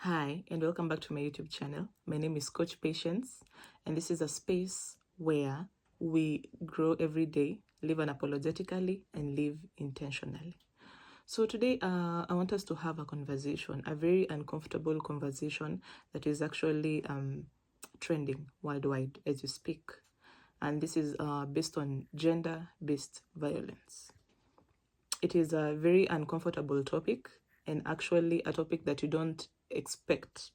Hi, and welcome back to my YouTube channel. My name is Coach Patience, and this is a space where we grow every day, live unapologetically, and live intentionally. So today, I want us to have a conversation, a very uncomfortable conversation that is actually trending worldwide as we speak. And this is based on gender-based violence. It is a very uncomfortable topic, and actually a topic that you don't expect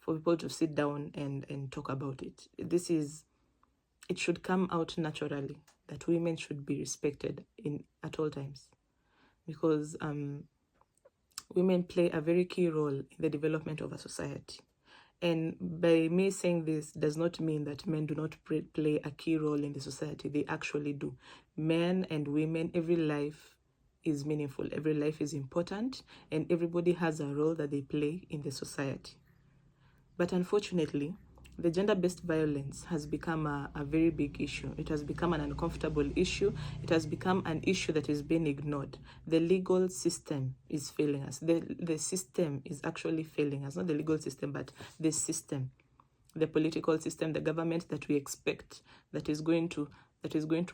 for people to sit down and talk about it. It should come out naturally that women should be respected at all times, because women play a very key role in the development of a society. And by me saying this does not mean that men do not play a key role in the society. They actually do. Men and women, every life is meaningful, every life is important, and everybody has a role that they play in the society. But unfortunately, the gender-based violence has become a very big issue. It has become an uncomfortable issue. It has become an issue that is being ignored. The legal system is failing us. The system is actually failing us. Not the legal system, but the system. The political system, the government that we expect that is going to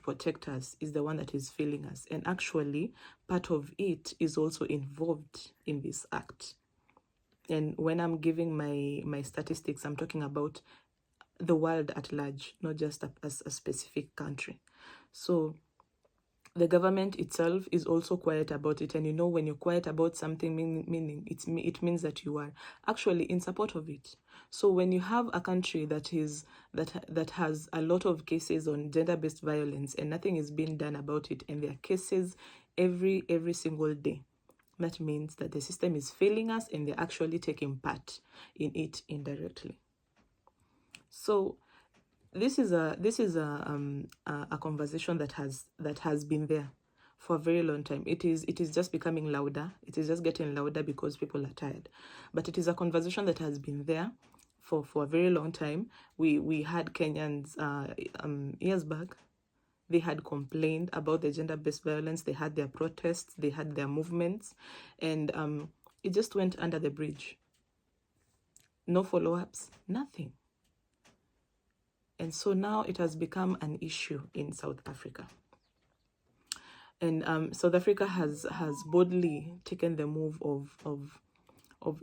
protect us is the one that is failing us. And actually, part of it is also involved in this act. And when I'm giving my statistics, I'm talking about the world at large, not just a specific country. So the government itself is also quiet about it. And you know, when you're quiet about something, meaning it means that you are actually in support of it. So when you have a country that has a lot of cases on gender-based violence and nothing is being done about it, and there are cases every single day, that means that the system is failing us and they're actually taking part in it indirectly. So this is a conversation that has been there for a very long time. It is just becoming louder. It is just getting louder because people are tired. But it is a conversation that has been there for a very long time. We had Kenyans years back. They had complained about the gender-based violence. They had their protests. They had their movements. And it just went under the bridge. No follow-ups, nothing. And so now it has become an issue in South Africa. And South Africa has boldly taken the move of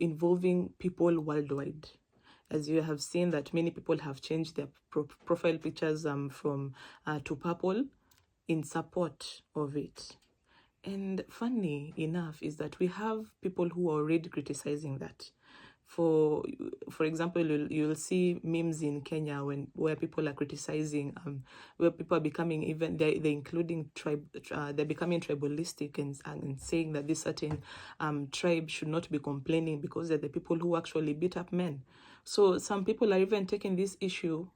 involving people worldwide. As you have seen that many people have changed their profile pictures from to purple in support of it. And funny enough is that we have people who are already criticizing that. For example, you'll see memes in Kenya where people are criticizing, where people are becoming they're including they're becoming tribalistic and saying that this certain tribe should not be complaining because they're the people who actually beat up men. So some people are even taking this issue.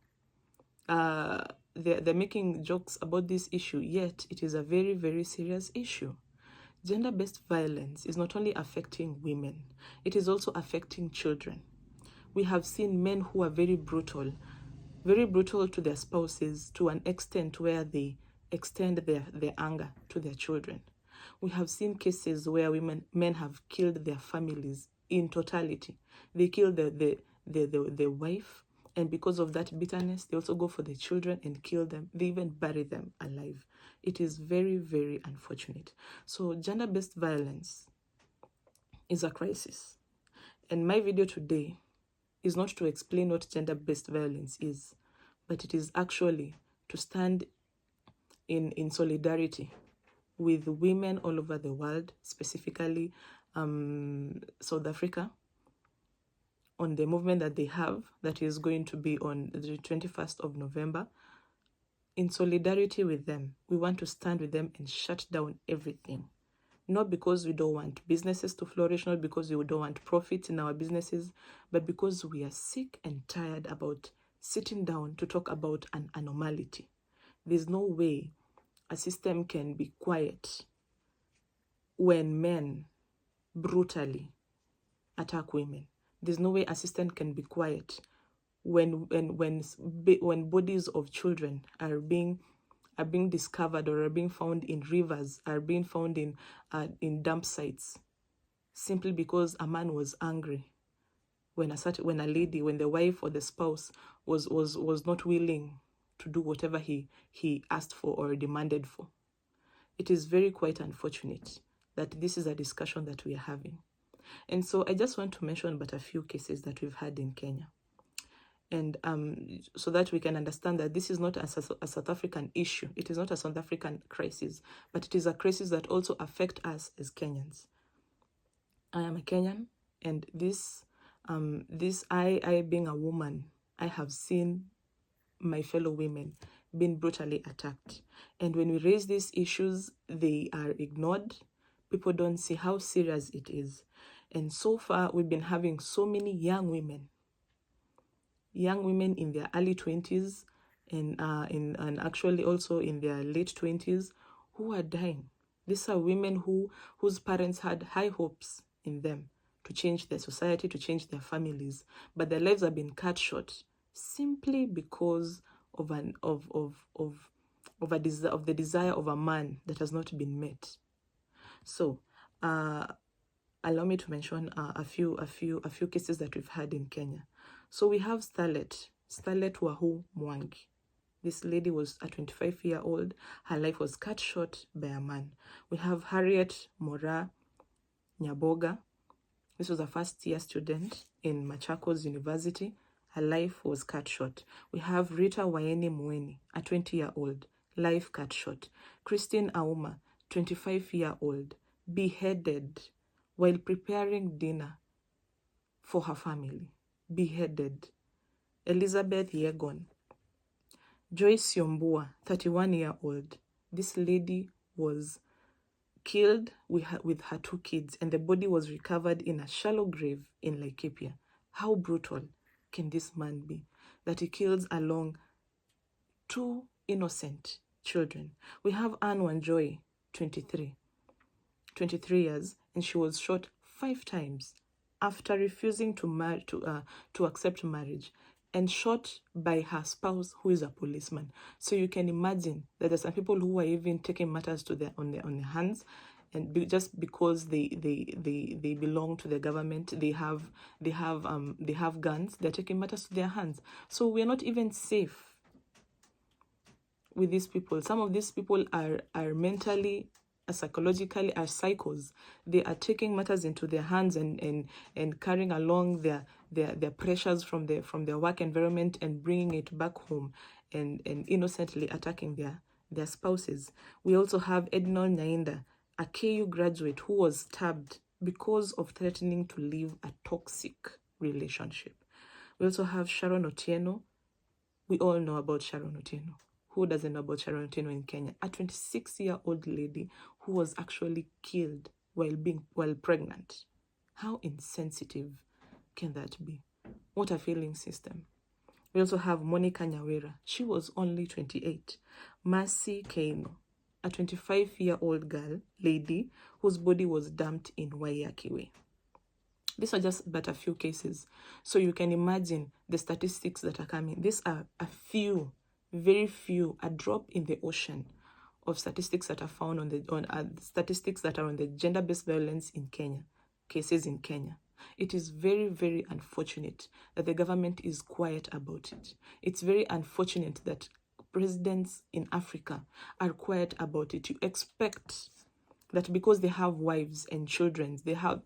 They're making jokes about this issue, yet it is a very, very serious issue. Gender-based violence is not only affecting women, it is also affecting children. We have seen men who are very brutal to their spouses to an extent where they extend their anger to their children. We have seen cases where men have killed their families in totality. They kill the wife, and because of that bitterness, they also go for the children and kill them. They even bury them alive. It is very, very unfortunate. So gender-based violence is a crisis. And my video today is not to explain what gender-based violence is, but it is actually to stand in solidarity with women all over the world, specifically South Africa, on the movement that they have that is going to be on the 21st of November. In solidarity with them, we want to stand with them and shut down everything. Not because we don't want businesses to flourish, not because we don't want profits in our businesses, but because we are sick and tired about sitting down to talk about an anomaly. There's no way a system can be quiet when men brutally attack women. There's no way a system can be quiet when bodies of children are being discovered or are being found in rivers, are being found in dump sites, simply because a man was angry when the wife or the spouse was not willing to do whatever he asked for or demanded for. It is very quite unfortunate that this is a discussion that we are having. And so I just want to mention but a few cases that we've had in Kenya. And so that we can understand that this is not a South African issue. It is not a South African crisis, but it is a crisis that also affects us as Kenyans. I am a Kenyan, and I being a woman, I have seen my fellow women being brutally attacked. And when we raise these issues, they are ignored. People don't see how serious it is. And so far, we've been having so many young women in their early 20s and actually also in their late 20s who are dying. These are women whose parents had high hopes in them to change their society, to change their families, but their lives have been cut short simply because of the desire of a man that has not been met. So allow me to mention a few cases that we've had in Kenya. So we have Starlet Wahu Mwangi. This lady was a 25-year-old. Her life was cut short by a man. We have Harriet Mora Nyaboga. This was a first-year student in Machakos University. Her life was cut short. We have Rita Waeni Mweni, a 20-year-old. Life cut short. Christine Auma, 25-year-old, beheaded while preparing dinner for her family. Beheaded. Elizabeth Yegon. Joyce Yombua, 31-year-old. This lady was killed with her 2 kids, and the body was recovered in a shallow grave in Laikipia. How brutal can this man be that he kills along 2 innocent children? We have Anne Wanjoy, 23 years, and she was shot 5 times after refusing to accept marriage, and shot by her spouse, who is a policeman. So you can imagine that there are some people who are even taking matters to their on their hands, and just because they belong to the government, they have guns, they're taking matters to their hands. So we are not even safe with these people. Some of these people are mentally, psychologically, are psychos. They are taking matters into their hands and carrying along their pressures from their work environment and bringing it back home and innocently attacking their spouses. We also have Ednol Nyainda, a KU graduate who was stabbed because of threatening to leave a toxic relationship. We also have Sharon Otieno. We all know about Sharon Otieno. Who doesn't know about Sharon Otieno in Kenya? A 26-year-old lady who was actually killed while pregnant. How insensitive can that be? What a failing system. We also have Monica Nyawera. She was only 28. Mercy Keino, a 25-year-old lady whose body was dumped in Waiakiwe. These are just but a few cases. So you can imagine the statistics that are coming. These are a few, very few, a drop in the ocean of statistics that are found on statistics that are on the gender-based violence in Kenya, cases in Kenya. It is very, very unfortunate that the government is quiet about it. It's very unfortunate that presidents in Africa are quiet about it. You expect that because they have wives and children, they have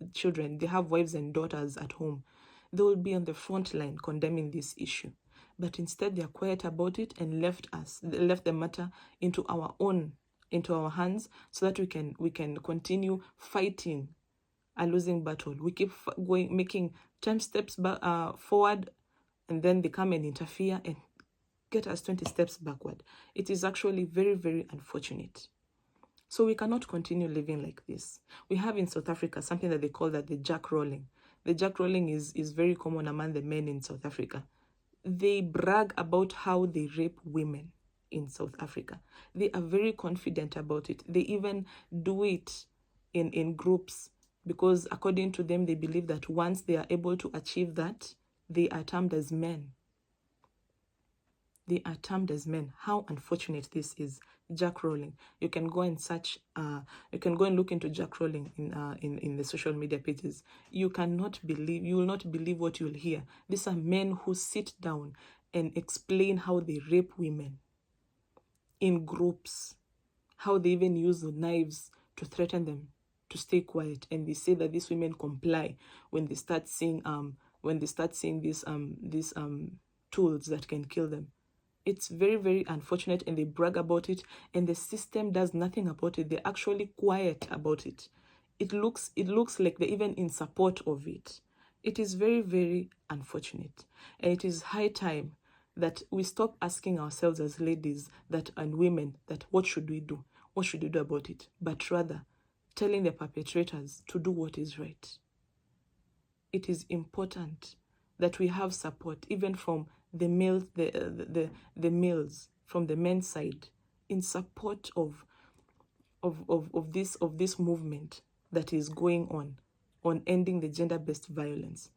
wives and daughters at home, they will be on the front line condemning this issue. But instead, they are quiet about it and left the matter into our hands, so that we can continue fighting a losing battle. We keep making 10 steps forward, and then they come and interfere and get us 20 steps backward. It is actually very, very unfortunate. So we cannot continue living like this. We have in South Africa something that they call the jack rolling. The jack rolling is very common among the men in South Africa. They brag about how they rape women in South Africa. They are very confident about it. They even do it in groups, because according to them, they believe that once they are able to achieve that, they are termed as men. They are termed as men. How unfortunate this is. Jack Rowling. You can go and search. You can go and look into Jack Rowling in the social media pages. You cannot believe. You will not believe what you will hear. These are men who sit down and explain how they rape women in groups, how they even use the knives to threaten them to stay quiet, and they say that these women comply when they start seeing these tools that can kill them. It's very, very unfortunate, and they brag about it, and the system does nothing about it. They're actually quiet about it. It looks like they're even in support of it. It is very, very unfortunate, and it is high time that we stop asking ourselves as ladies and women that what should we do? What should we do about it? But rather telling the perpetrators to do what is right. It is important that we have support even from the males, the males, from the men's side, in support of this movement that is going on ending the gender-based violence.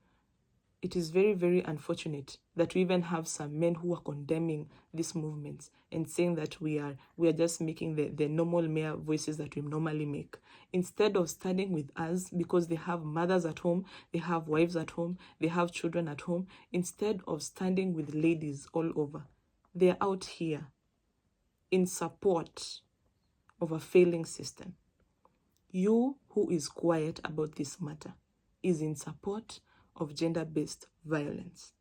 It is very, very unfortunate that we even have some men who are condemning these movements and saying that we are just making the normal male voices that we normally make, instead of standing with us, because they have mothers at home, they have wives at home, they have children at home. Instead of standing with ladies all over, they are out here in support of a failing system. You who is quiet about this matter is in support of gender-based violence.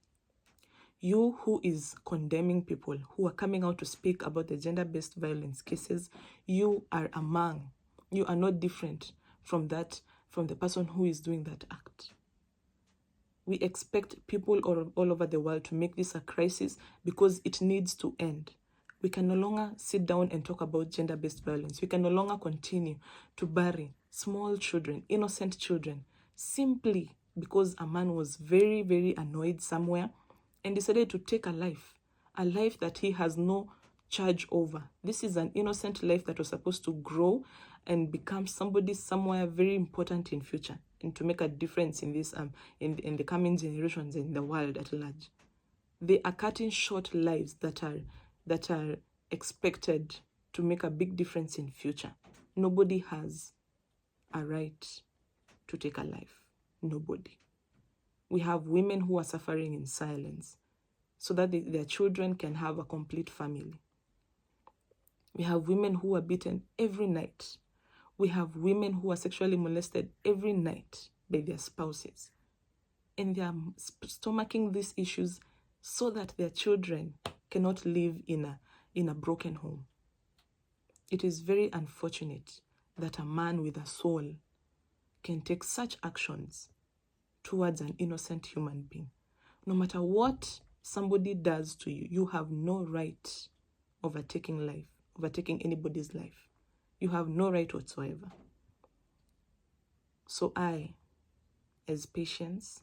You who is condemning people who are coming out to speak about the gender-based violence cases, you are not different from the person who is doing that act. We expect people all over the world to make this a crisis because it needs to end. We can no longer sit down and talk about gender-based violence. We can no longer continue to bury small children, innocent children, simply because a man was very, very annoyed somewhere and decided to take a life that he has no charge over. This is an innocent life that was supposed to grow and become somebody somewhere very important in future, and to make a difference in this in the coming generations in the world at large. They are cutting short lives that are expected to make a big difference in future. Nobody has a right to take a life. Nobody. We have women who are suffering in silence so that their children can have a complete family. We have women who are beaten every night. We have women who are sexually molested every night by their spouses. And they are stomaching these issues so that their children cannot live in a broken home. It is very unfortunate that a man with a soul can take such actions towards an innocent human being. No matter what somebody does to you, you have no right overtaking anybody's life. You have no right whatsoever. So I, as Patience,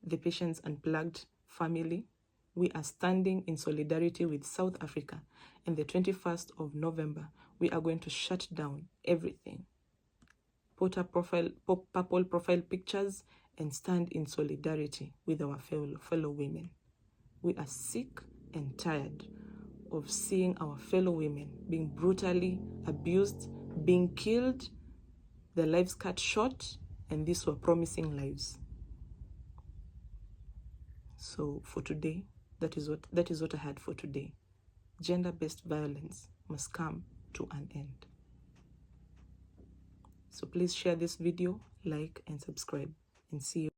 the Patience Unplugged family, we are standing in solidarity with South Africa. And the 21st of November, we are going to shut down everything. Put a purple profile pictures and stand in solidarity with our fellow women. We are sick and tired of seeing our fellow women being brutally abused, being killed, their lives cut short, and these were promising lives. So for today, that is what I had for today. Gender-based violence must come to an end. So please share this video, like, and subscribe, and see you.